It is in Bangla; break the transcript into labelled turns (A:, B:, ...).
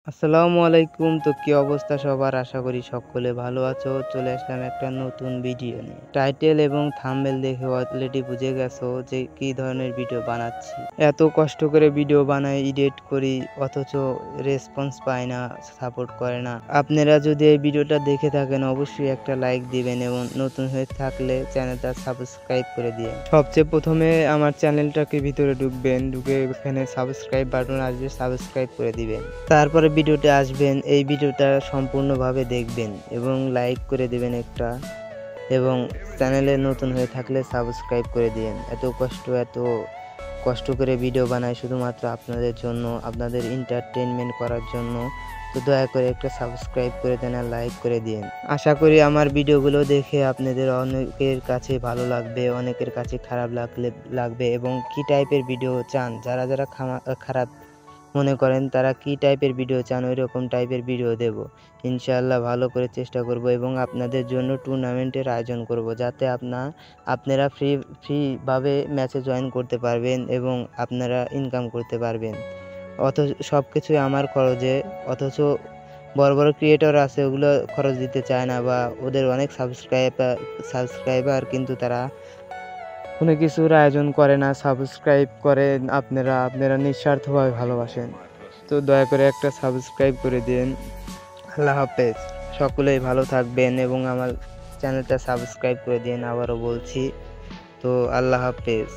A: আসসালামু আলাইকুম। তো কি অবস্থা সবার? আশা করি সকলে ভালো আছো। চলে আসলাম একটা নতুন ভিডিও নিয়ে। টাইটেল এবং থাম্বনেল দেখে অলরেডি বুঝে গেছো যে কি ধরনের ভিডিও বানাচ্ছি। এত কষ্ট করে ভিডিও বানাই, এডিট করি, অথচ রেসপন্স পাই না, সাপোর্ট করে না। আপনারা যদি এই ভিডিওটা দেখে থাকেন অবশ্যই একটা লাইক দিবেন এবং নতুন হয়ে থাকলে চ্যানেলটা সাবস্ক্রাইব করে দিয়েন। সবচেয়ে প্রথমে আমার চ্যানেলটাকে ভিতরে ঢুকবেন, ঢুকে এখানে সাবস্ক্রাইব বাটন আসবে, সাবস্ক্রাইব করে দিবেন। তারপরে ভিডিওতে আসবেন, এই ভিডিওটা সম্পূর্ণভাবে দেখবেন এবং লাইক করে দিবেন একটা, এবং চ্যানেলে নতুন হয়ে থাকলে সাবস্ক্রাইব করে দিয়েন। এত কষ্ট করে ভিডিও বানাই শুধুমাত্র আপনাদের জন্য, আপনাদের এন্টারটেইনমেন্ট করার জন্য। তো দয়া করে একটা সাবস্ক্রাইব করে দেন আর লাইক করে দিন। আশা করি আমার ভিডিওগুলো দেখে আপনাদের অনেকের কাছে ভালো লাগবে, অনেকের কাছে খারাপ লাগবে এবং কি টাইপের ভিডিও চান, যারা খারাপ মনে করেন তারা কি টাইপের ভিডিও চান ওইরকম টাইপের ভিডিও দেব। ইনশাআল্লাহ ভালো করে চেষ্টা করব এবং আপনাদের জন্য টুর্নামেন্টের আয়োজন করব, যাতে আপনারা ফ্রিভাবে ম্যাচে জয়েন করতে পারবেন এবং আপনারা ইনকাম করতে পারবেন। অথচ সবকিছুই আমার খরচে, অথচ বড় বড় ক্রিয়েটর আছে ওগুলো খরচ দিতে চায় না, বা ওদের অনেক সাবস্ক্রাইবার কিন্তু তারা কোনো কিছুর আয়োজন করে না, সাবস্ক্রাইব করেন আপনারা নিঃস্বার্থভাবে ভালোবাসেন। তো দয়া করে একটা সাবস্ক্রাইব করে দিন। আল্লাহ হাফেজ। সকলেই ভালো থাকবেন এবং আমার চ্যানেলটা সাবস্ক্রাইব করে দিন, আবারও বলছি। তো আল্লাহ হাফেজ।